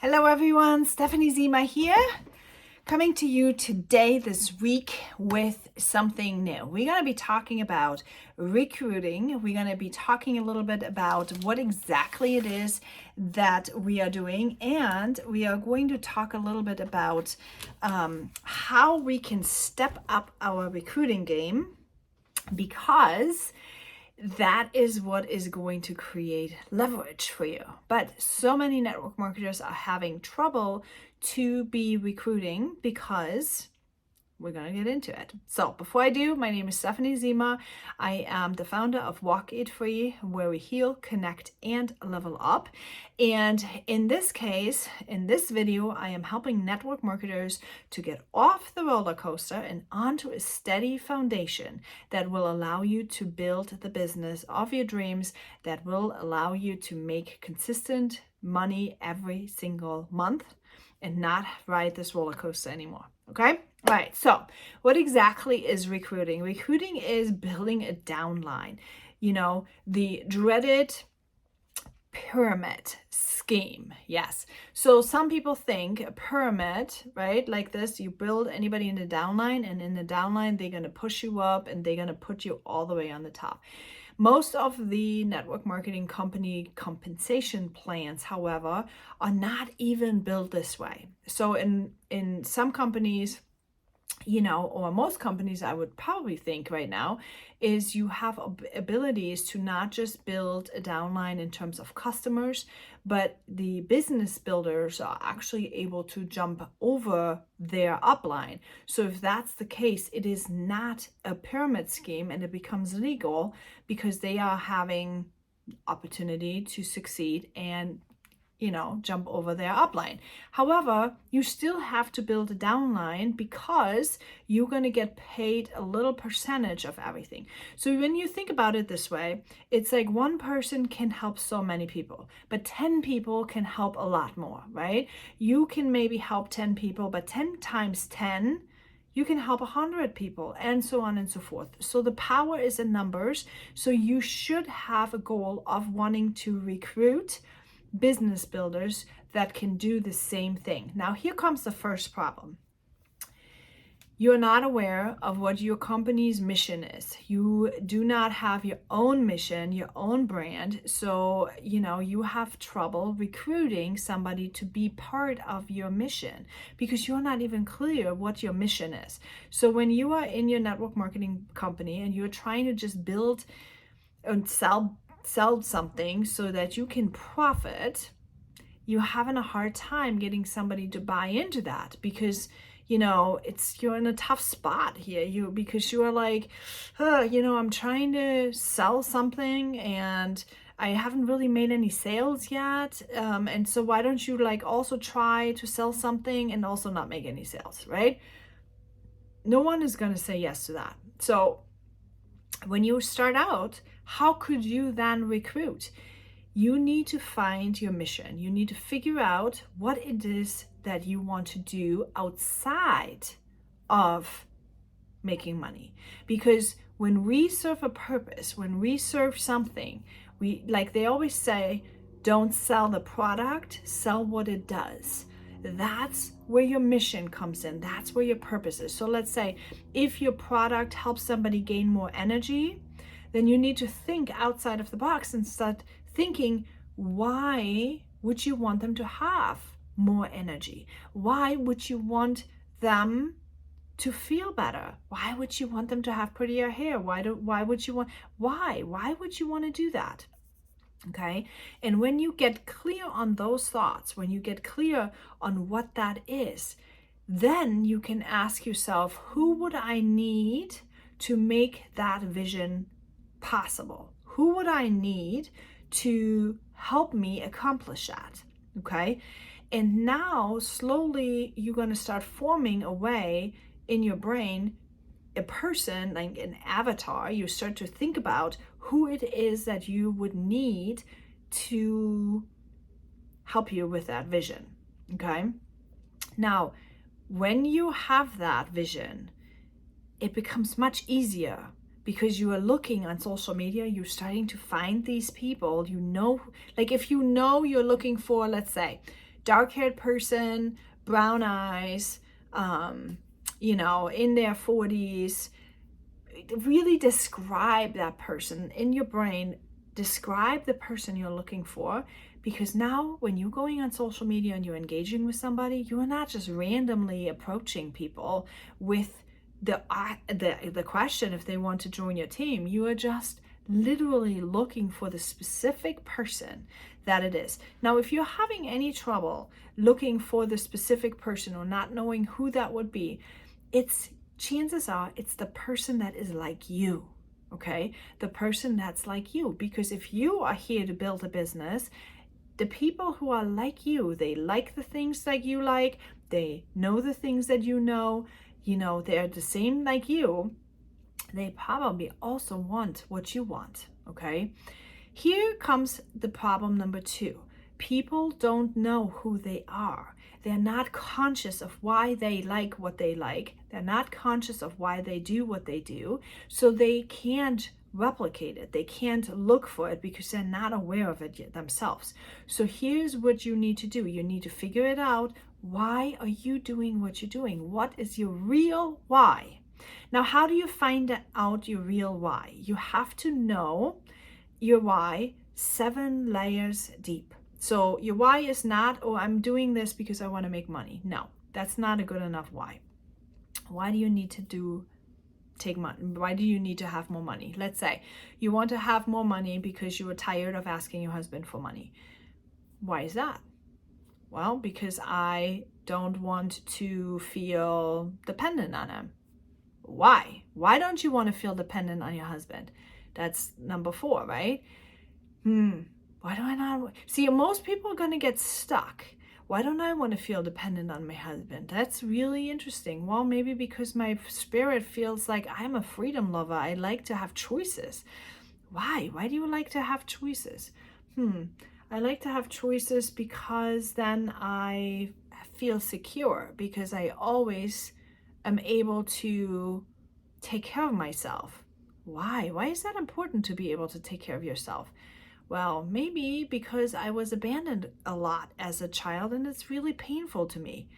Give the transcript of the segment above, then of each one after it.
Hello everyone, Stephanie Zima here, coming to you today, this week, with something new. We're going to be talking about recruiting. We're going to be talking a little bit about what exactly it is that we are doing, and we are going to talk a little bit about how we can step up our recruiting game, because that is what is going to create leverage for you. But so many network marketers are having trouble to be recruiting because we're going to get into it. So before I do, my name is Stephanie Zima. I am the founder of Walk It Free, where we heal, connect, and level up. And in this case, in this video, I am helping network marketers to get off the roller coaster and onto a steady foundation that will allow you to build the business of your dreams, that will allow you to make consistent money every single month and not ride this roller coaster anymore. Okay? All right. So what exactly is recruiting? Recruiting is building a downline. You know, the dreaded pyramid scheme. Yes. So some people think a pyramid, right? Like this, you build anybody in the downline, and in the downline, they're going to push you up and they're going to put you all the way on the top. Most of the network marketing company compensation plans, however, are not even built this way. So in some companies, you know, or most companies, I would probably think right now, is you have abilities to not just build a downline in terms of customers, but the business builders are actually able to jump over their upline. So if that's the case, it is not a pyramid scheme, and it becomes legal because they are having opportunity to succeed and, you know, jump over their upline. However, you still have to build a downline because you're going to get paid a little percentage of everything. So when you think about it this way, it's like one person can help so many people, but 10 people can help a lot more, right? You can maybe help 10 people, but 10 times 10, you can help 100 people, and so on and so forth. So the power is in numbers. So you should have a goal of wanting to recruit business builders that can do the same thing. Now, here comes the first problem. You're not aware of what your company's mission is. You do not have your own mission, your own brand. So, you know, you have trouble recruiting somebody to be part of your mission because you're not even clear what your mission is. So when you are in your network marketing company and you're trying to just build and sell something so that you can profit, you're having a hard time getting somebody to buy into that because, you know, you're in a tough spot here. Because you are like, you know, I'm trying to sell something and I haven't really made any sales yet. And so why don't you like also try to sell something and also not make any sales, right? No one is going to say yes to that. So when you start out, how could you then recruit? You need to find your mission. You need to figure out what it is that you want to do outside of making money. Because when we serve a purpose, when we serve something, like they always say, don't sell the product, sell what it does. That's where your mission comes in. That's where your purpose is. So let's say if your product helps somebody gain more energy, then you need to think outside of the box and start thinking, why would you want them to have more energy? Why would you want them to feel better? Why would you want them to have prettier hair? Why would you want to do that? Okay. And when you get clear on those thoughts, when you get clear on what that is, then you can ask yourself, who would I need to make that vision possible? Who would I need to help me accomplish that? Okay. And now slowly you're going to start forming a way in your brain, a person, like an avatar. You start to think about who it is that you would need to help you with that vision. Okay. Now, when you have that vision, it becomes much easier because you are looking on social media, you're starting to find these people, you know, like if you know you're looking for, let's say, dark-haired person, brown eyes, in their 40s. Really describe that person in your brain. Describe the person you're looking for, because now when you're going on social media and you're engaging with somebody, you are not just randomly approaching people with the question if they want to join your team. You are just literally looking for the specific person that it is. Now, if you're having any trouble looking for the specific person or not knowing who that would be, chances are it's the person that is like you, okay? The person that's like you. Because if you are here to build a business, the people who are like you, they like the things that you like, they know the things that you know, they're the same like you, they probably also want what you want, okay? Here comes the problem number 2. People don't know who they are. They're not conscious of why they like what they like. They're not conscious of why they do what they do. So they can't replicate it. They can't look for it because they're not aware of it yet themselves. So here's what you need to do. You need to figure it out. Why are you doing what you're doing? What is your real why? Now, how do you find out your real why? You have to know your why 7 layers deep. So your why is not, oh, I'm doing this because I want to make money. No, that's not a good enough why. Why do you need to take money? Why do you need to have more money? Let's say you want to have more money because you are tired of asking your husband for money. Why is that? Well, because I don't want to feel dependent on him. Why? Why don't you want to feel dependent on your husband? That's number 4, right? Why do I not? See, most people are going to get stuck. Why don't I want to feel dependent on my husband? That's really interesting. Well, maybe because my spirit feels like I'm a freedom lover. I like to have choices. Why? Why do you like to have choices? I like to have choices because then I feel secure, because I always am able to take care of myself. Why? Why is that important to be able to take care of yourself? Well, maybe because I was abandoned a lot as a child and it's really painful to me.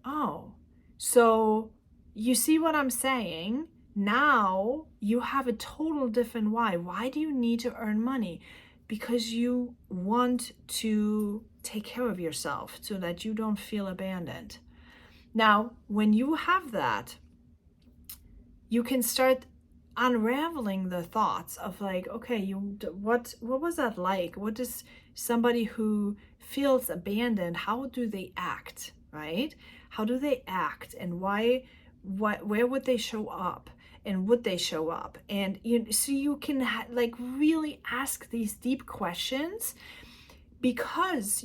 Oh, so you see what I'm saying? Now you have a total different why. Why do you need to earn money? Because you want to take care of yourself so that you don't feel abandoned. Now, when you have that, you can start unraveling the thoughts of like, okay, what was that like? What does somebody who feels abandoned, how do they act, right? How do they act, and where would they show up, and would they show up? And so you can really ask these deep questions, because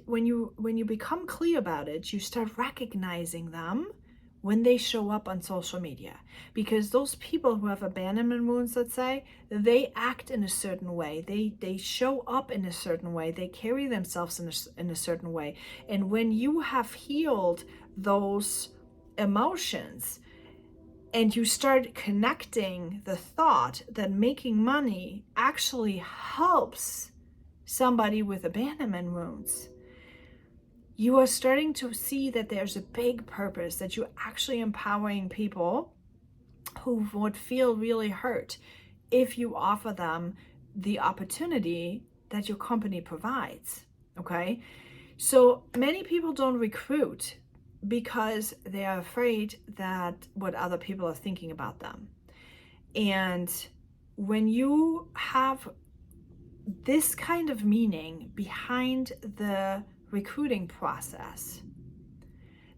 when you become clear about it, you start recognizing them when they show up on social media. Because those people who have abandonment wounds, let's say, they act in a certain way. They show up in a certain way. They carry themselves in a certain way. And when you have healed those emotions and you start connecting the thought that making money actually helps somebody with abandonment wounds, you are starting to see that there's a big purpose, that you're actually empowering people who would feel really hurt if you offer them the opportunity that your company provides, okay? So many people don't recruit because they are afraid that what other people are thinking about them. And when you have this kind of meaning behind the recruiting process,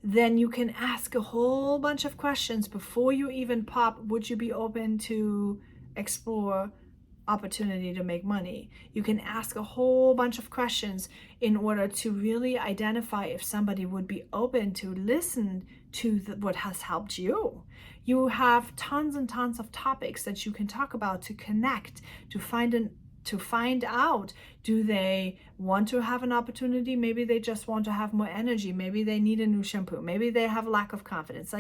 then you can ask a whole bunch of questions before you even pop, would you be open to explore opportunity to make money? You can ask a whole bunch of questions in order to really identify if somebody would be open to listen to what has helped you. You have tons and tons of topics that you can talk about to connect, to find out, do they want to have an opportunity? Maybe they just want to have more energy. Maybe they need a new shampoo. Maybe they have lack of confidence.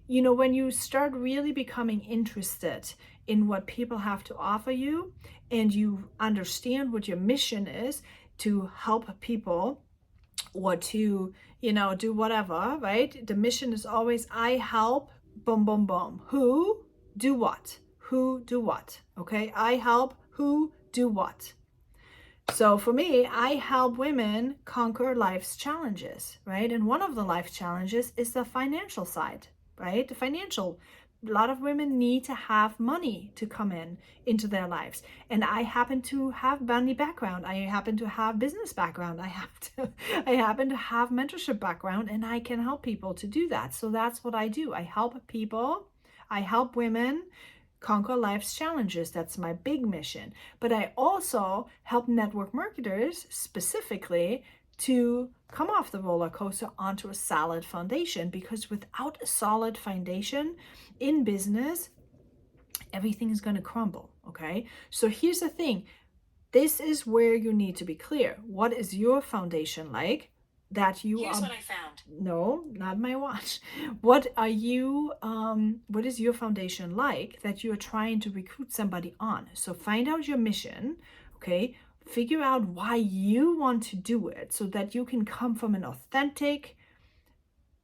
When you start really becoming interested in what people have to offer you, and you understand what your mission is, to help people or to, do whatever, right? The mission is always, I help, boom, boom, boom. Who, do what? Who, do what? Okay, I help, who, do what? So for me, I help women conquer life's challenges, right? And one of the life challenges is the financial side, right? A lot of women need to have money to come into their lives. And I happen to have money background. I happen to have business background. I happen to have mentorship background, and I can help people to do that. So that's what I do. I help people. I help women conquer life's challenges. That's my big mission. But I also help network marketers specifically to come off the roller coaster onto a solid foundation, because without a solid foundation in business, everything is going to crumble. Okay, so here's the thing. This is where you need to be clear. What is your foundation like? That you Here's what I found. No, not my watch. What is your foundation like that you're trying to recruit somebody on? So find out your mission, okay? Figure out why you want to do it so that you can come from an authentic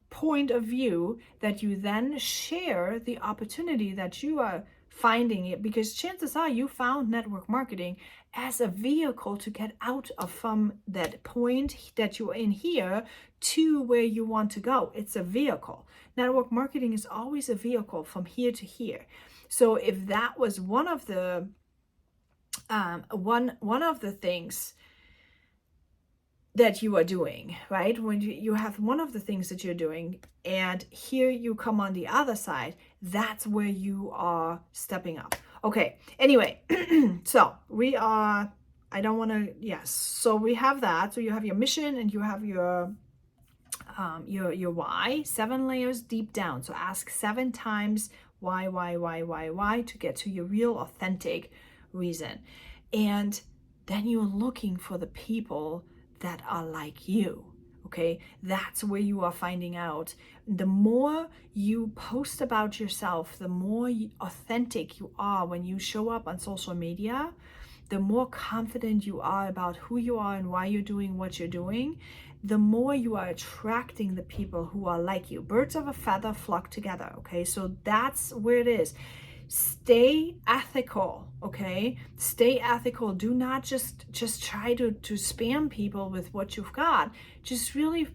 point of view, that you then share the opportunity that you are finding it, because chances are you found network marketing as a vehicle to get out of from that point that you're in here to where you want to go. It's a vehicle. Network marketing is always a vehicle from here to here. So if that was one of the things that you are doing, right? When you have one of the things that you're doing, and here you come on the other side, that's where you are stepping up. Okay, anyway, so so we have that. So you have your mission and you have your why, 7 layers deep down. So ask 7 times why to get to your real authentic reason. And then you're looking for the people that are like you. Okay, that's where you are finding out. The more you post about yourself, the more authentic you are when you show up on social media, the more confident you are about who you are and why you're doing what you're doing, the more you are attracting the people who are like you. Birds of a feather flock together. Okay, so that's where it is. Stay ethical, okay? Stay ethical. Do not just try to spam people with what you've got. Just really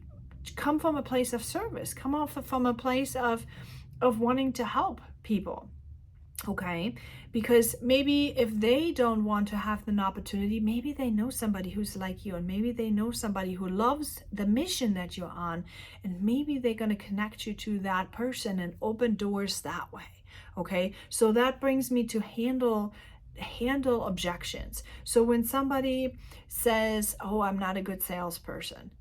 come from a place of service. Come off from a place of wanting to help people, okay? Because maybe if they don't want to have an opportunity, maybe they know somebody who's like you, and maybe they know somebody who loves the mission that you're on, and maybe they're going to connect you to that person and open doors that way. Okay, so that brings me to handle objections. So when somebody says, oh, I'm not a good salesperson,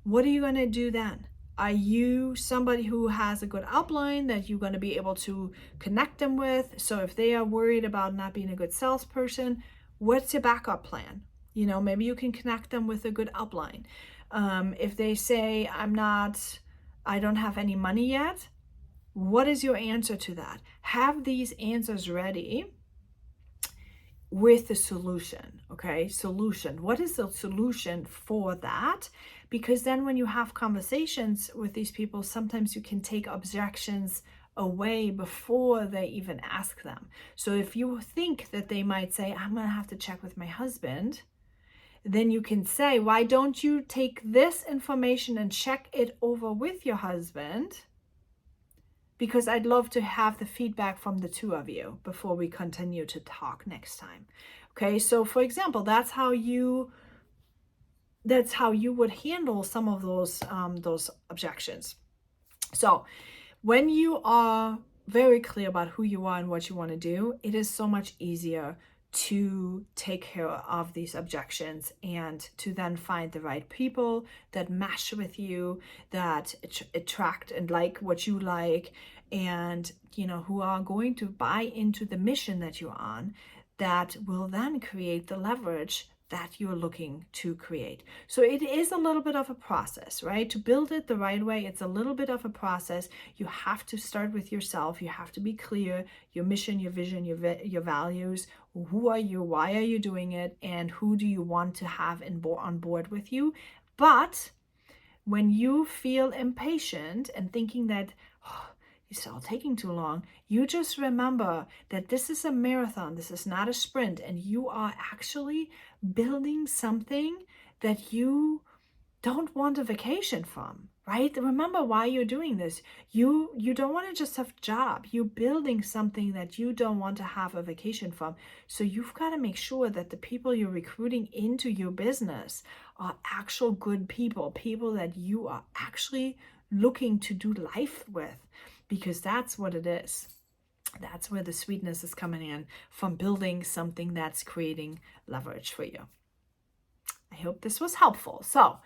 what are you going to do then? Are you somebody who has a good upline that you're going to be able to connect them with? So if they are worried about not being a good salesperson, what's your backup plan? Maybe you can connect them with a good upline. If they say, I don't have any money yet, what is your answer to that? Have these answers ready with the solution, okay? Solution. What is the solution for that? Because then when you have conversations with these people, sometimes you can take objections away before they even ask them. So if you think that they might say, I'm going to have to check with my husband, then you can say, why don't you take this information and check it over with your husband? Because I'd love to have the feedback from the two of you before we continue to talk next time. Okay, so for example, that's how you would handle some of those objections. So when you are very clear about who you are and what you want to do, it is so much easier to take care of these objections and to then find the right people that mesh with you, that attract and like what you like, and who are going to buy into the mission that you're on, that will then create the leverage that you're looking to create. So it is a little bit of a process, right? To build it the right way, it's a little bit of a process. You have to start with yourself. You have to be clear, your mission, your vision, your values. Who are you? Why are you doing it? And who do you want to have on board with you? But when you feel impatient and thinking that, oh, it's all taking too long, you just remember that this is a marathon, this is not a sprint, and you are actually building something that you don't want a vacation from, right? Remember why you're doing this. You don't want to just have a job. You're building something that you don't want to have a vacation from. So you've got to make sure that the people you're recruiting into your business are actual good people, people that you are actually looking to do life with, because that's what it is. That's where the sweetness is coming in, from building something that's creating leverage for you. I hope this was helpful. So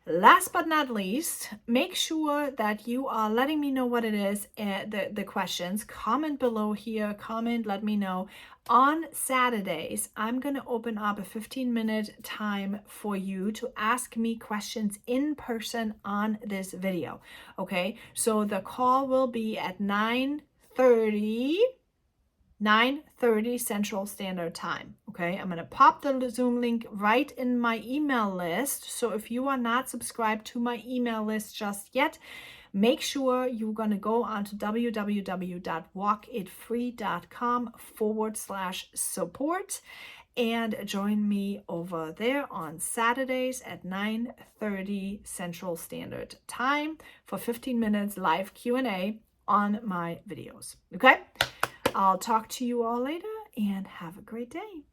last but not least, make sure that you are letting me know what it is, the questions. Comment below here, comment, let me know. On Saturdays, I'm going to open up a 15-minute time for you to ask me questions in person on this video. Okay, so the call will be at 9:30 Central Standard Time. Okay, I'm going to pop the Zoom link right in my email list. So if you are not subscribed to my email list just yet, make sure you're going to go onto www.walkitfree.com/support and join me over there on Saturdays at 9:30 Central Standard Time for 15 minutes live Q&A on my videos. Okay? I'll talk to you all later and have a great day.